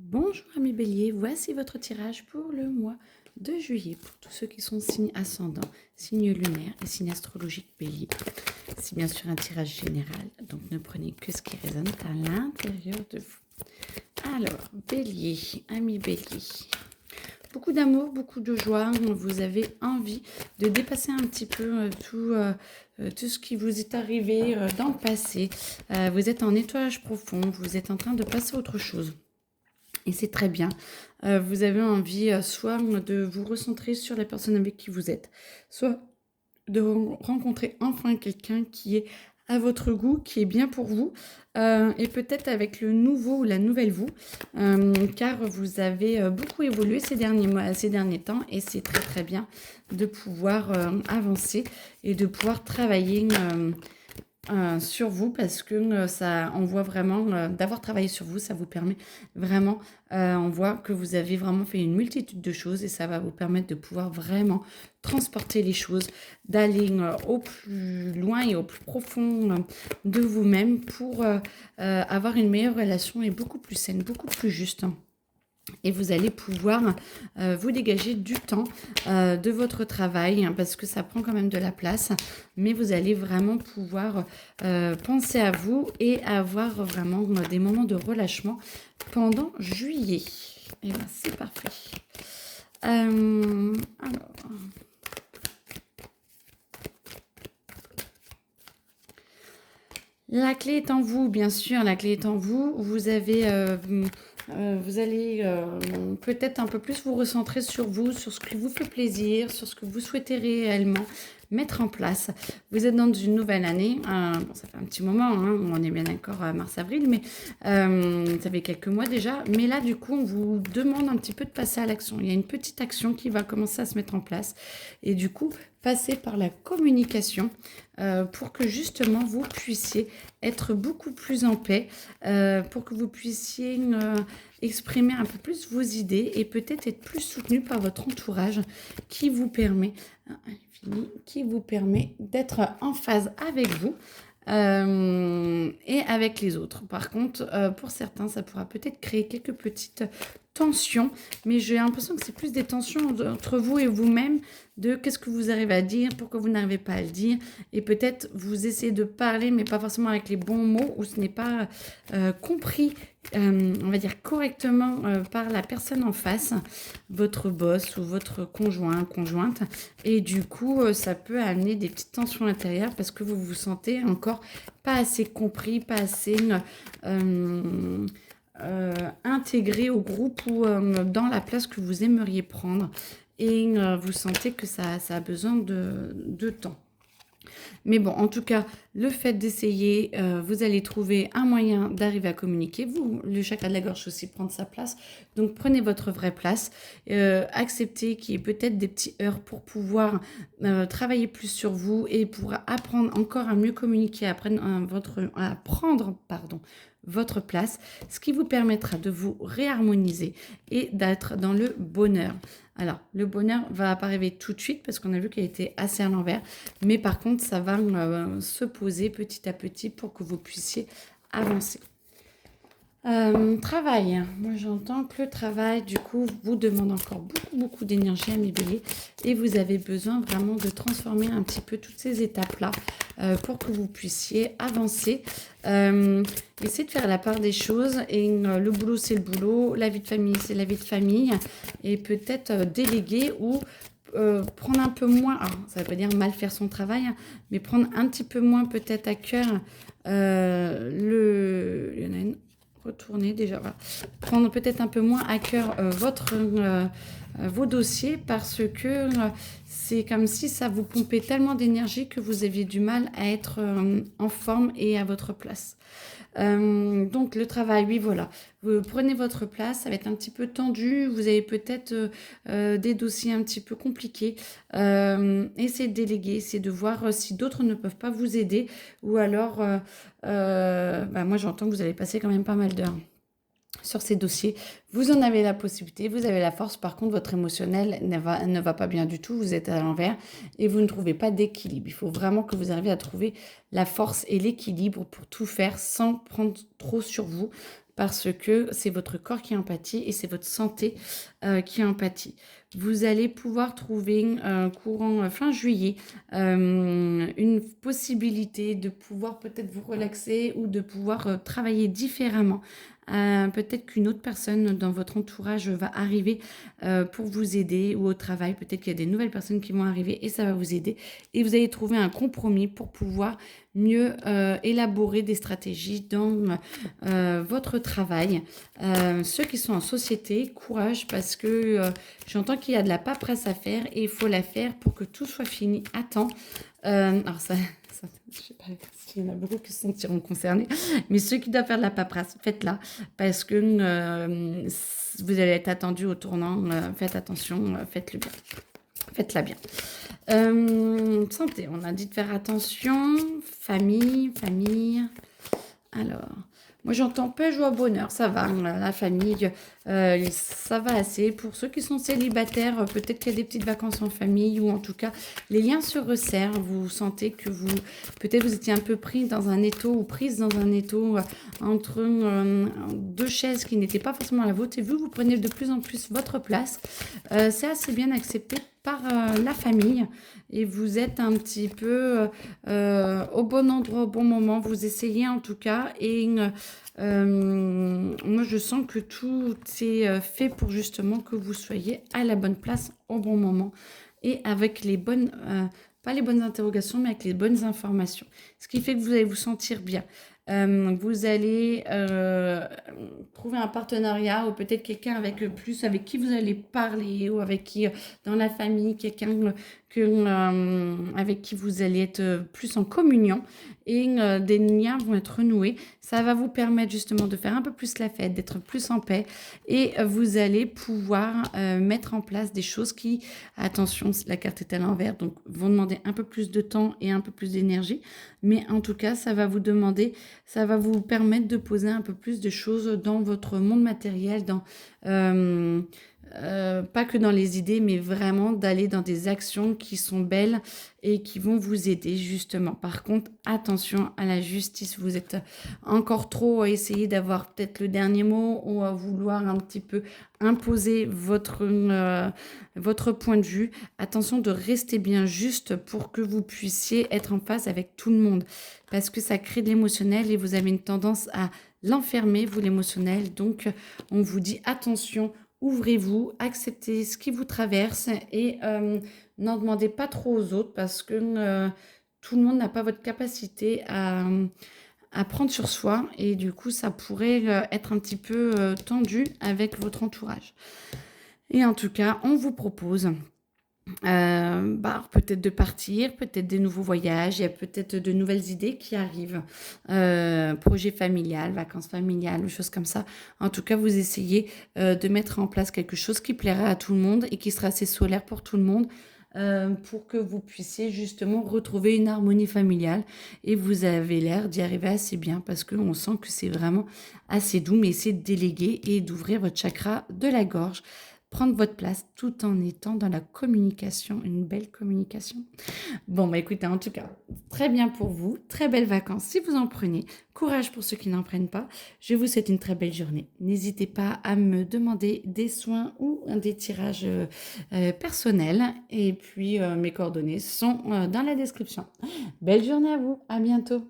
Bonjour amis bélier, voici votre tirage pour le mois de juillet pour tous ceux qui sont signes ascendant, signes lunaires et signes astrologiques bélier. C'est bien sûr un tirage général, donc ne prenez que ce qui résonne à l'intérieur de vous. Alors, bélier, amis bélier, beaucoup d'amour, beaucoup de joie, vous avez envie de dépasser un petit peu tout ce qui vous est arrivé dans le passé. Vous êtes en nettoyage profond, vous êtes en train de passer à autre chose. Et c'est très bien. Vous avez envie soit de vous recentrer sur la personne avec qui vous êtes, soit de rencontrer enfin quelqu'un qui est à votre goût, qui est bien pour vous, et peut-être avec le nouveau ou la nouvelle vous, car vous avez beaucoup évolué ces derniers mois, ces derniers temps, et c'est très très bien de pouvoir avancer et de pouvoir travailler sur vous parce que ça, on voit vraiment d'avoir travaillé sur vous, ça vous permet vraiment, on voit que vous avez vraiment fait une multitude de choses et ça va vous permettre de pouvoir vraiment transporter les choses, d'aller au plus loin et au plus profond de vous-même pour avoir une meilleure relation et beaucoup plus saine, beaucoup plus juste. Et vous allez pouvoir vous dégager du temps de votre travail parce que ça prend quand même de la place. Mais vous allez vraiment pouvoir penser à vous et avoir vraiment des moments de relâchement pendant juillet. Et bien, c'est parfait. Alors, la clé est en vous, bien sûr. La clé est en vous. Vous avez... vous allez peut-être un peu plus vous recentrer sur vous, sur ce qui vous fait plaisir, sur ce que vous souhaitez réellement mettre en place. Vous êtes dans une nouvelle année. Bon, ça fait un petit moment, hein, on est bien d'accord à mars-avril, mais ça fait quelques mois déjà. Mais là, du coup, on vous demande un petit peu de passer à l'action. Il y a une petite action qui va commencer à se mettre en place. Et du coup, passer par la communication pour que justement vous puissiez être beaucoup plus en paix, pour que vous puissiez exprimer un peu plus vos idées et peut-être être plus soutenu par votre entourage qui vous permet, d'être en phase avec vous et avec les autres. Par contre, pour certains, ça pourra peut-être créer quelques petites tensions, mais j'ai l'impression que c'est plus des tensions entre vous et vous-même, de qu'est-ce que vous arrivez à dire, pourquoi vous n'arrivez pas à le dire, et peut-être vous essayez de parler, mais pas forcément avec les bons mots, ou ce n'est pas compris, on va dire correctement par la personne en face, votre boss ou votre conjoint, conjointe, et du coup, ça peut amener des petites tensions intérieures parce que vous vous sentez encore pas assez compris, pas assez intégré au groupe ou dans la place que vous aimeriez prendre. Et vous sentez que ça a besoin de temps. Mais bon, en tout cas, le fait d'essayer, vous allez trouver un moyen d'arriver à communiquer. Vous, le chakra de la gorge aussi, prendre sa place. Donc, prenez votre vraie place. Acceptez qu'il y ait peut-être des petits heurts pour pouvoir travailler plus sur vous et pour apprendre encore à mieux communiquer, à prendre votre place, ce qui vous permettra de vous réharmoniser et d'être dans le bonheur. Alors, le bonheur va pas arriver tout de suite parce qu'on a vu qu'il était assez à l'envers. Mais par contre, ça va se poser petit à petit pour que vous puissiez avancer. Travail. Moi, j'entends que le travail, du coup, vous demande encore beaucoup d'énergie à mes béliers. Et vous avez besoin vraiment de transformer un petit peu toutes ces étapes-là pour que vous puissiez avancer. Essayez de faire la part des choses. Et le boulot, c'est le boulot. La vie de famille, c'est la vie de famille. Et peut-être déléguer ou prendre un peu moins, alors ça ne veut pas dire mal faire son travail, hein, mais prendre un petit peu moins peut-être à cœur il y en a une retournée déjà, voilà. Prendre peut-être un peu moins à cœur vos dossiers parce que c'est comme si ça vous pompait tellement d'énergie que vous aviez du mal à être en forme et à votre place. Donc le travail, oui, voilà. Vous prenez votre place, ça va être un petit peu tendu. Vous avez peut-être des dossiers un petit peu compliqués. Essayez de déléguer, essayez de voir si d'autres ne peuvent pas vous aider. Ou alors, moi j'entends que vous allez passer quand même pas mal d'heures sur ces dossiers. Vous en avez la possibilité, vous avez la force. Par contre, votre émotionnel ne va pas bien du tout. Vous êtes à l'envers et vous ne trouvez pas d'équilibre. Il faut vraiment que vous arriviez à trouver la force et l'équilibre pour tout faire sans prendre trop sur vous. parce que c'est votre corps qui empathie et c'est votre santé qui empathie. Vous allez pouvoir trouver courant fin juillet une possibilité de pouvoir peut-être vous relaxer ou de pouvoir travailler différemment. Peut-être qu'une autre personne dans votre entourage va arriver pour vous aider ou au travail. Peut-être qu'il y a des nouvelles personnes qui vont arriver et ça va vous aider. Et vous allez trouver un compromis pour pouvoir mieux élaborer des stratégies dans votre travail. Ceux qui sont en société, courage parce que j'entends qu'il y a de la paperasse à faire et il faut la faire pour que tout soit fini à temps. Alors je sais pas s'il y en a beaucoup qui se sentiront concernés, mais ceux qui doivent faire de la paperasse, faites-la parce que vous allez être attendu au tournant. Faites attention, faites-le bien. Faites-la bien. Santé, on a dit de faire attention. Famille. Alors, moi j'entends paix, joie, bonheur, ça va, la famille, ça va assez. Pour ceux qui sont célibataires, peut-être qu'il y a des petites vacances en famille ou en tout cas, les liens se resserrent. Vous sentez que peut-être vous étiez un peu pris dans un étau ou prise dans un étau entre deux chaises qui n'étaient pas forcément la vôtre et vous prenez de plus en plus votre place. C'est assez bien accepté par la famille et vous êtes un petit peu au bon endroit, au bon moment. Vous essayez en tout cas et moi je sens que tout est fait pour justement que vous soyez à la bonne place au bon moment et avec les bonnes, pas les bonnes interrogations, mais avec les bonnes informations. Ce qui fait que vous allez vous sentir bien. Vous allez trouver un partenariat ou peut-être quelqu'un avec qui vous allez parler ou avec qui dans la famille, quelqu'un avec qui vous allez être plus en communion et des liens vont être renoués. Ça va vous permettre justement de faire un peu plus la fête, d'être plus en paix et vous allez pouvoir mettre en place des choses qui, attention, la carte est à l'envers, donc vont demander un peu plus de temps et un peu plus d'énergie, mais en tout cas, ça va vous permettre de poser un peu plus de choses dans votre monde matériel, pas que dans les idées, mais vraiment d'aller dans des actions qui sont belles et qui vont vous aider justement. Par contre, attention à la justice. Vous êtes encore trop à essayer d'avoir peut-être le dernier mot ou à vouloir un petit peu imposer votre point de vue. Attention de rester bien juste pour que vous puissiez être en phase avec tout le monde. Parce que ça crée de l'émotionnel et vous avez une tendance à l'enfermer, vous l'émotionnel. Donc, on vous dit attention. Ouvrez-vous, acceptez ce qui vous traverse et n'en demandez pas trop aux autres parce que tout le monde n'a pas votre capacité à prendre sur soi et du coup, ça pourrait être un petit peu tendu avec votre entourage. Et en tout cas, on vous propose peut-être de partir, peut-être des nouveaux voyages, il y a peut-être de nouvelles idées qui arrivent, projet familial, vacances familiales, choses comme ça. En tout cas, vous essayez de mettre en place quelque chose qui plaira à tout le monde et qui sera assez solaire pour tout le monde. Pour que vous puissiez justement retrouver une harmonie familiale et vous avez l'air d'y arriver assez bien parce qu'on sent que c'est vraiment assez doux, mais essayez de déléguer et d'ouvrir votre chakra de la gorge, prendre votre place tout en étant dans la communication, une belle communication. Bon, écoutez, en tout cas, très bien pour vous, très belles vacances si vous en prenez. Courage pour ceux qui n'en prennent pas. Je vous souhaite une très belle journée. N'hésitez pas à me demander des soins ou des tirages personnels. Et puis, mes coordonnées sont dans la description. Belle journée à vous, à bientôt.